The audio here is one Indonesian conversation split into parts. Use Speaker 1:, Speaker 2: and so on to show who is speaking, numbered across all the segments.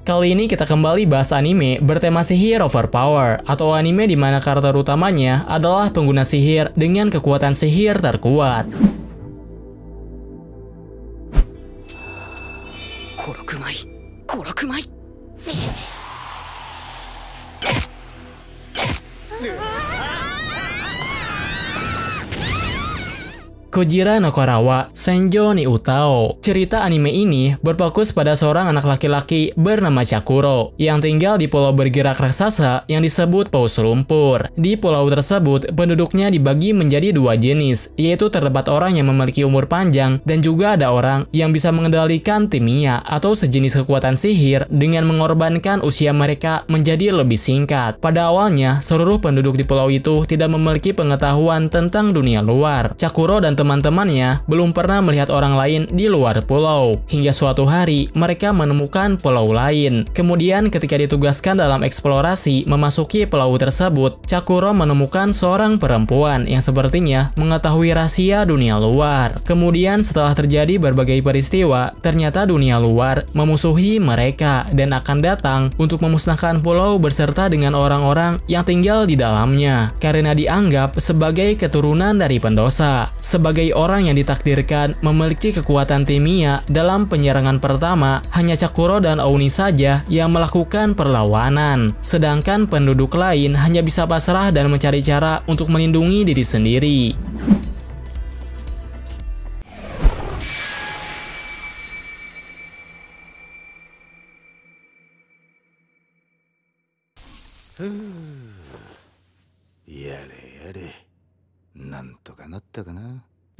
Speaker 1: Kali ini kita kembali bahas anime bertema sihir overpower, atau anime di mana karakter utamanya adalah pengguna sihir dengan kekuatan sihir terkuat. Kojira no Korawa Senjo ni Utao. Cerita anime ini berfokus pada seorang anak laki-laki bernama Chakuro yang tinggal di pulau bergerak raksasa yang disebut Paus Lumpur. Di pulau tersebut, penduduknya dibagi menjadi dua jenis, yaitu terdapat orang yang memiliki umur panjang dan juga ada orang yang bisa mengendalikan timia atau sejenis kekuatan sihir dengan mengorbankan usia mereka menjadi lebih singkat. Pada awalnya, seluruh penduduk di pulau itu tidak memiliki pengetahuan tentang dunia luar. Chakuro dan teman-temannya belum pernah melihat orang lain di luar pulau. Hingga suatu hari, mereka menemukan pulau lain. Kemudian ketika ditugaskan dalam eksplorasi memasuki pulau tersebut, Chakuro menemukan seorang perempuan yang sepertinya mengetahui rahasia dunia luar. Kemudian setelah terjadi berbagai peristiwa, ternyata dunia luar memusuhi mereka dan akan datang untuk memusnahkan pulau beserta dengan orang-orang yang tinggal di dalamnya, karena dianggap sebagai keturunan dari pendosa. Sebagai orang yang ditakdirkan memiliki kekuatan timia dalam penyerangan pertama, hanya Chakuro dan Oni saja yang melakukan perlawanan. Sedangkan penduduk lain hanya bisa pasrah dan mencari cara untuk melindungi diri sendiri.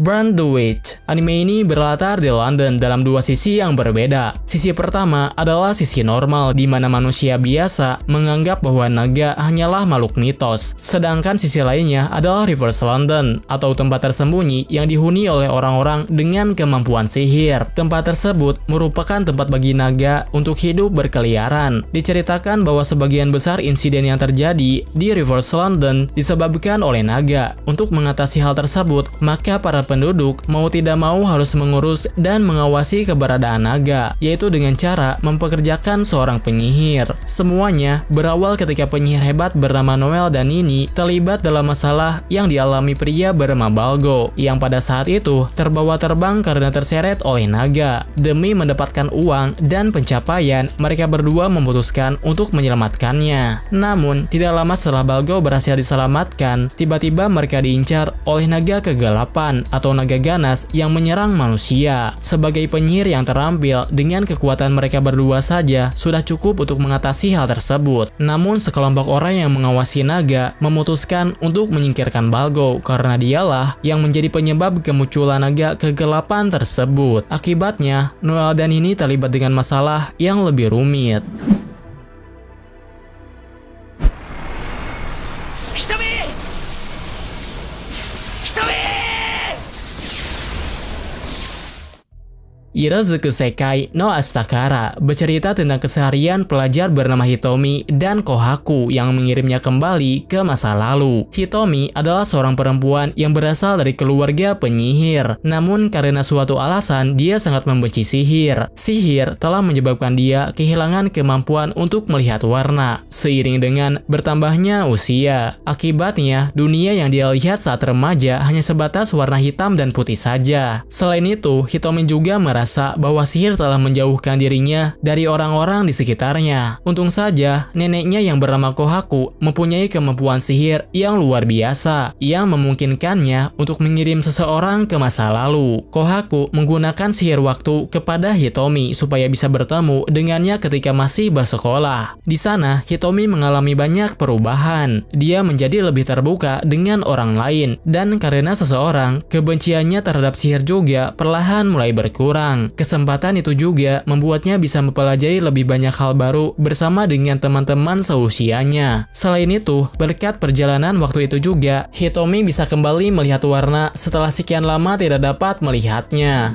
Speaker 1: Burn the Witch. Anime ini berlatar di London dalam dua sisi yang berbeda. Sisi pertama adalah sisi normal, di mana manusia biasa menganggap bahwa naga hanyalah makhluk mitos. Sedangkan sisi lainnya adalah Reverse London, atau tempat tersembunyi yang dihuni oleh orang-orang dengan kemampuan sihir. Tempat tersebut merupakan tempat bagi naga untuk hidup berkeliaran. Diceritakan bahwa sebagian besar insiden yang terjadi di Reverse London disebabkan oleh naga. Untuk mengatasi hal tersebut, maka para penduduk mau tidak mau harus mengurus dan mengawasi keberadaan naga, yaitu dengan cara mempekerjakan seorang penyihir. Semuanya berawal ketika penyihir hebat bernama Noel dan Nini terlibat dalam masalah yang dialami pria bernama Balgo, yang pada saat itu terbawa terbang karena terseret oleh naga. Demi mendapatkan uang dan pencapaian, mereka berdua memutuskan untuk menyelamatkannya. Namun, tidak lama setelah Balgo berhasil diselamatkan, tiba-tiba mereka diincar oleh naga kegelapan atau naga ganas yang menyerang manusia. Sebagai penyihir yang terampil, dengan kekuatan mereka berdua saja sudah cukup untuk mengatasi hal tersebut. Namun sekelompok orang yang mengawasi naga memutuskan untuk menyingkirkan Balgo karena dialah yang menjadi penyebab kemunculan naga kegelapan tersebut. Akibatnya, Noel dan ini terlibat dengan masalah yang lebih rumit. Irozuku Sekai no Astakara bercerita tentang keseharian pelajar bernama Hitomi dan Kohaku yang mengirimnya kembali ke masa lalu. Hitomi adalah seorang perempuan yang berasal dari keluarga penyihir. Namun karena suatu alasan dia sangat membenci sihir. Sihir telah menyebabkan dia kehilangan kemampuan untuk melihat warna seiring dengan bertambahnya usia. Akibatnya, dunia yang dia lihat saat remaja hanya sebatas warna hitam dan putih saja. Selain itu, Hitomi juga merasa bahwa sihir telah menjauhkan dirinya dari orang-orang di sekitarnya. Untung saja, neneknya yang bernama Kohaku mempunyai kemampuan sihir yang luar biasa, yang memungkinkannya untuk mengirim seseorang ke masa lalu. Kohaku menggunakan sihir waktu kepada Hitomi supaya bisa bertemu dengannya ketika masih bersekolah. Di sana, Hitomi mengalami banyak perubahan. Dia menjadi lebih terbuka dengan orang lain, dan karena seseorang, kebenciannya terhadap sihir juga perlahan mulai berkurang. Kesempatan itu juga membuatnya bisa mempelajari lebih banyak hal baru bersama dengan teman-teman seusianya. Selain itu, berkat perjalanan waktu itu juga, Hitomi bisa kembali melihat warna setelah sekian lama tidak dapat melihatnya.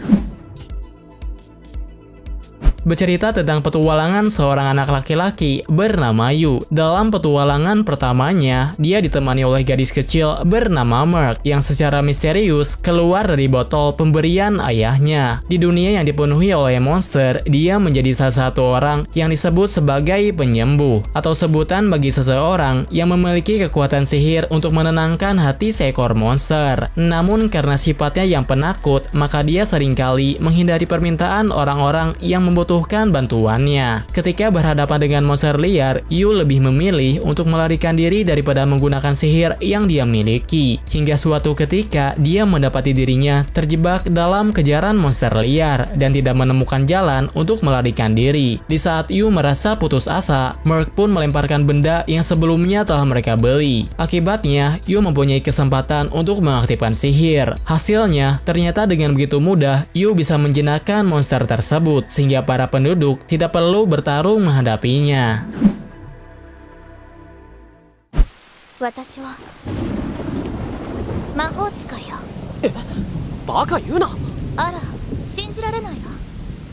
Speaker 1: bercerita tentang petualangan seorang anak laki-laki bernama Yu. Dalam petualangan pertamanya, dia ditemani oleh gadis kecil bernama Merc yang secara misterius keluar dari botol pemberian ayahnya. Di dunia yang dipenuhi oleh monster, dia menjadi salah satu orang yang disebut sebagai penyembuh, atau sebutan bagi seseorang yang memiliki kekuatan sihir untuk menenangkan hati seekor monster. Namun karena sifatnya yang penakut, maka dia seringkali menghindari permintaan orang-orang yang membutuhkan bantuannya. Ketika berhadapan dengan monster liar, Yu lebih memilih untuk melarikan diri daripada menggunakan sihir yang dia miliki. Hingga suatu ketika, dia mendapati dirinya terjebak dalam kejaran monster liar dan tidak menemukan jalan untuk melarikan diri. Di saat Yu merasa putus asa, Merc pun melemparkan benda yang sebelumnya telah mereka beli. Akibatnya, Yu mempunyai kesempatan untuk mengaktifkan sihir. Hasilnya, ternyata dengan begitu mudah, Yu bisa menjinakkan monster tersebut, sehingga para penduduk tidak perlu bertarung menghadapinya.
Speaker 2: 私は魔法使いよ。
Speaker 3: バカ言うな。
Speaker 2: あら、信じられないわ。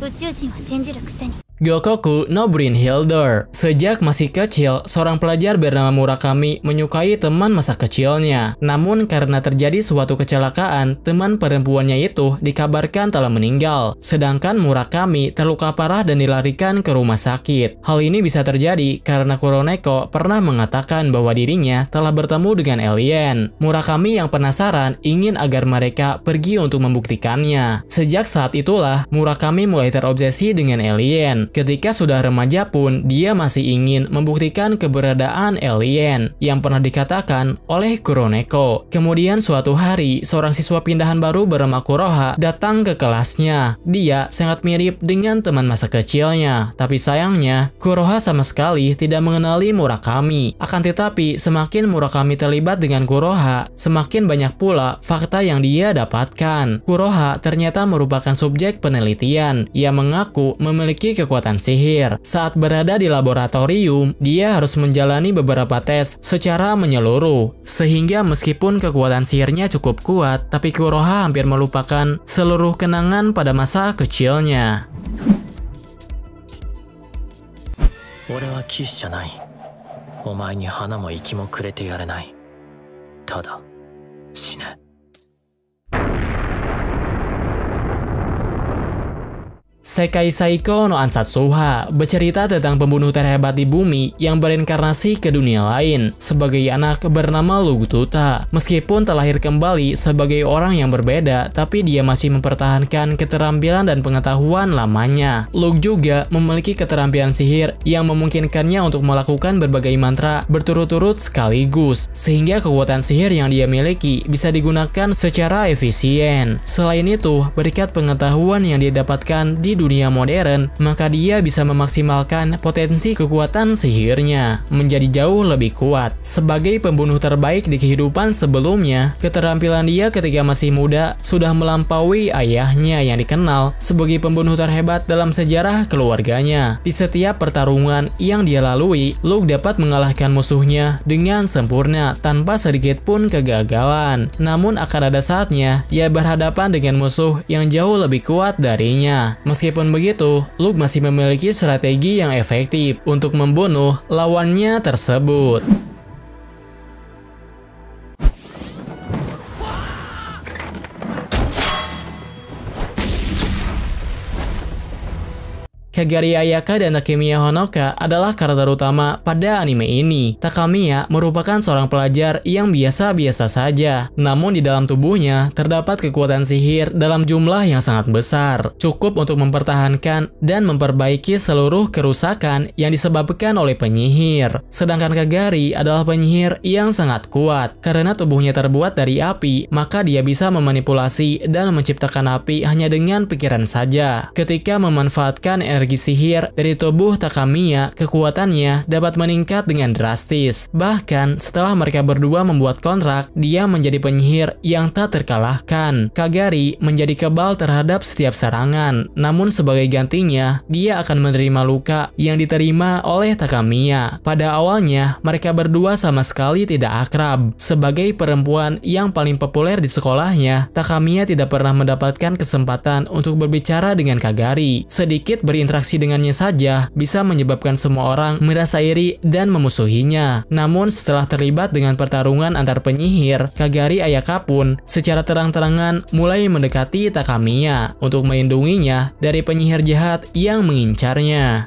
Speaker 2: 宇宙人は信じるくせに。
Speaker 1: Gokoku no Brynhilder. Sejak masih kecil, seorang pelajar bernama Murakami menyukai teman masa kecilnya. Namun karena terjadi suatu kecelakaan, teman perempuannya itu dikabarkan telah meninggal. Sedangkan Murakami terluka parah dan dilarikan ke rumah sakit. Hal ini bisa terjadi karena Kuroneko pernah mengatakan bahwa dirinya telah bertemu dengan alien. Murakami yang penasaran ingin agar mereka pergi untuk membuktikannya. Sejak saat itulah, Murakami mulai terobsesi dengan alien. Ketika sudah remaja pun, dia masih ingin membuktikan keberadaan alien yang pernah dikatakan oleh Kuroneko. Kemudian suatu hari, seorang siswa pindahan baru bernama Kuroha datang ke kelasnya. Dia sangat mirip dengan teman masa kecilnya, tapi sayangnya Kuroha sama sekali tidak mengenali Murakami. Akan tetapi, semakin Murakami terlibat dengan Kuroha, semakin banyak pula fakta yang dia dapatkan. Kuroha ternyata merupakan subjek penelitian yang mengaku memiliki kekuatan sihir. Saat berada di laboratorium, dia harus menjalani beberapa tes secara menyeluruh. Sehingga meskipun kekuatan sihirnya cukup kuat, tapi Kuroha hampir melupakan seluruh kenangan pada masa kecilnya.
Speaker 3: 俺は騎士じゃない。お前に花も息もくれてやれない。ただ死ね。
Speaker 1: Sekai Saiko no Ansatsuha bercerita tentang pembunuh terhebat di bumi yang berinkarnasi ke dunia lain sebagai anak bernama Lugtuta. Meskipun terlahir kembali sebagai orang yang berbeda, tapi dia masih mempertahankan keterampilan dan pengetahuan lamanya. Lug juga memiliki keterampilan sihir yang memungkinkannya untuk melakukan berbagai mantra berturut-turut sekaligus, sehingga kekuatan sihir yang dia miliki bisa digunakan secara efisien. Selain itu, berkat pengetahuan yang dia dapatkan di dunia modern, maka dia bisa memaksimalkan potensi kekuatan sihirnya menjadi jauh lebih kuat. Sebagai pembunuh terbaik di kehidupan sebelumnya, keterampilan dia ketika masih muda sudah melampaui ayahnya yang dikenal sebagai pembunuh terhebat dalam sejarah keluarganya. Di setiap pertarungan yang dia lalui, Lug dapat mengalahkan musuhnya dengan sempurna tanpa sedikit pun kegagalan. Namun akan ada saatnya ia berhadapan dengan musuh yang jauh lebih kuat darinya. Meskipun begitu, Lug masih memiliki strategi yang efektif untuk membunuh lawannya tersebut. Kagari Ayaka dan Takemiya Honoka adalah karakter utama pada anime ini. Takemiya merupakan seorang pelajar yang biasa-biasa saja, namun di dalam tubuhnya terdapat kekuatan sihir dalam jumlah yang sangat besar, cukup untuk mempertahankan dan memperbaiki seluruh kerusakan yang disebabkan oleh penyihir. Sedangkan Kagari adalah penyihir yang sangat kuat. Karena tubuhnya terbuat dari api, maka dia bisa memanipulasi dan menciptakan api hanya dengan pikiran saja. Ketika memanfaatkan energi sihir dari tubuh Takemiya, kekuatannya dapat meningkat dengan drastis. Bahkan setelah mereka berdua membuat kontrak, dia menjadi penyihir yang tak terkalahkan. Kagari menjadi kebal terhadap setiap serangan, namun sebagai gantinya, dia akan menerima luka yang diterima oleh Takemiya. Pada awalnya, mereka berdua sama sekali tidak akrab. Sebagai perempuan yang paling populer di sekolahnya, Takemiya tidak pernah mendapatkan kesempatan untuk berbicara dengan Kagari. Sedikit berinteraksi berinteraksi dengannya saja bisa menyebabkan semua orang merasa iri dan memusuhinya. Namun setelah terlibat dengan pertarungan antar penyihir, Kagari Ayaka pun secara terang-terangan mulai mendekati Takamiya untuk melindunginya dari penyihir jahat yang mengincarnya.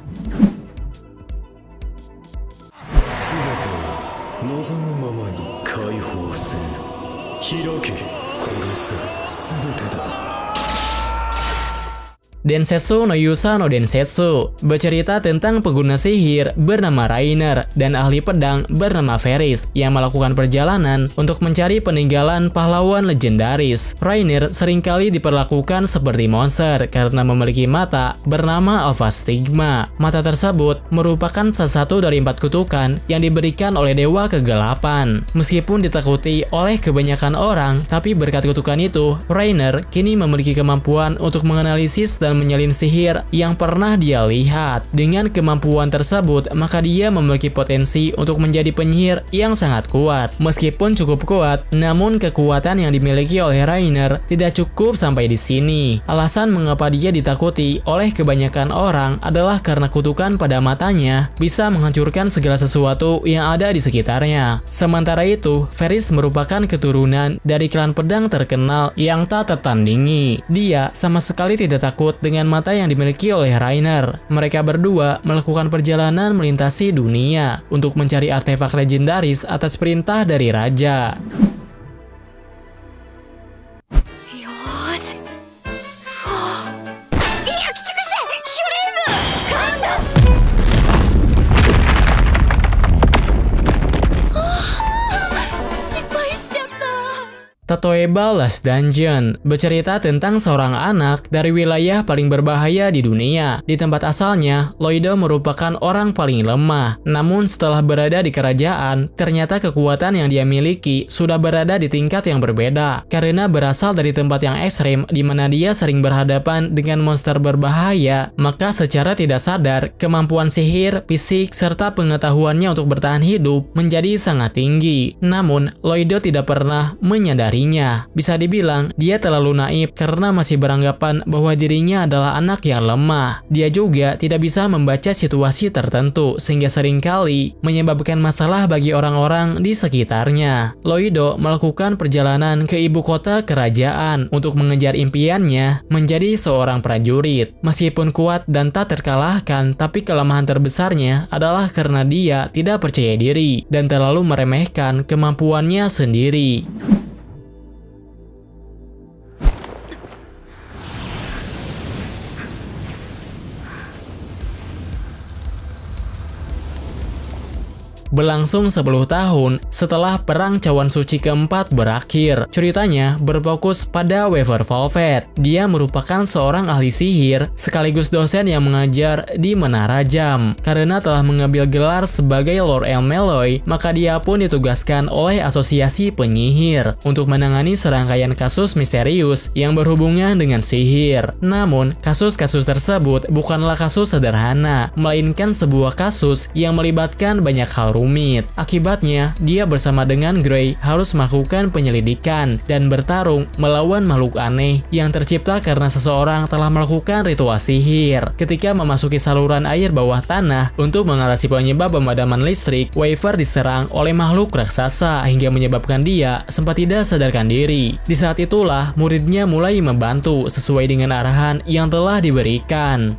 Speaker 4: 望むままに解放する。開け、これさ全てだ。
Speaker 1: Densetsu no Yusa no Densetsu bercerita tentang pengguna sihir bernama Rainer dan ahli pedang bernama Ferris yang melakukan perjalanan untuk mencari peninggalan pahlawan legendaris. Rainer seringkali diperlakukan seperti monster karena memiliki mata bernama Alpha Stigma. Mata tersebut merupakan salah satu dari 4 kutukan yang diberikan oleh Dewa Kegelapan. Meskipun ditakuti oleh kebanyakan orang, tapi berkat kutukan itu, Rainer kini memiliki kemampuan untuk menganalisis dan menyalin sihir yang pernah dia lihat. Dengan kemampuan tersebut, maka dia memiliki potensi untuk menjadi penyihir yang sangat kuat. Meskipun cukup kuat, namun kekuatan yang dimiliki oleh Rainer tidak cukup sampai di sini. Alasan mengapa dia ditakuti oleh kebanyakan orang adalah karena kutukan pada matanya bisa menghancurkan segala sesuatu yang ada di sekitarnya. Sementara itu, Ferris merupakan keturunan dari klan pedang terkenal yang tak tertandingi. Dia sama sekali tidak takut dengan mata yang dimiliki oleh Rainer. Mereka berdua melakukan perjalanan melintasi dunia untuk mencari artefak legendaris atas perintah dari raja. Tatoeba Last Dungeon bercerita tentang seorang anak dari wilayah paling berbahaya di dunia. Di tempat asalnya, Loido merupakan orang paling lemah. Namun setelah berada di kerajaan, ternyata kekuatan yang dia miliki sudah berada di tingkat yang berbeda. Karena berasal dari tempat yang ekstrim di mana dia sering berhadapan dengan monster berbahaya, maka secara tidak sadar, kemampuan sihir, fisik, serta pengetahuannya untuk bertahan hidup menjadi sangat tinggi. Namun, Loido tidak pernah menyadari. Bisa dibilang, dia terlalu naif karena masih beranggapan bahwa dirinya adalah anak yang lemah. Dia juga tidak bisa membaca situasi tertentu, sehingga seringkali menyebabkan masalah bagi orang-orang di sekitarnya. Loido melakukan perjalanan ke ibu kota kerajaan untuk mengejar impiannya menjadi seorang prajurit. Meskipun kuat dan tak terkalahkan, tapi kelemahan terbesarnya adalah karena dia tidak percaya diri dan terlalu meremehkan kemampuannya sendiri. Berlangsung 10 tahun setelah Perang Cawan Suci keempat berakhir. Ceritanya berfokus pada Weaver Velvet. Dia merupakan seorang ahli sihir sekaligus dosen yang mengajar di Menara Jam. Karena telah mengambil gelar sebagai Lord Elmeloy, maka dia pun ditugaskan oleh Asosiasi Penyihir untuk menangani serangkaian kasus misterius yang berhubungan dengan sihir. Namun, kasus-kasus tersebut bukanlah kasus sederhana, melainkan sebuah kasus yang melibatkan banyak hal rumit. Akibatnya, dia bersama dengan Grey harus melakukan penyelidikan dan bertarung melawan makhluk aneh yang tercipta karena seseorang telah melakukan ritual sihir. Ketika memasuki saluran air bawah tanah untuk mengatasi penyebab pemadaman listrik, Weaver diserang oleh makhluk raksasa hingga menyebabkan dia sempat tidak sadarkan diri. Di saat itulah, muridnya mulai membantu sesuai dengan arahan yang telah diberikan.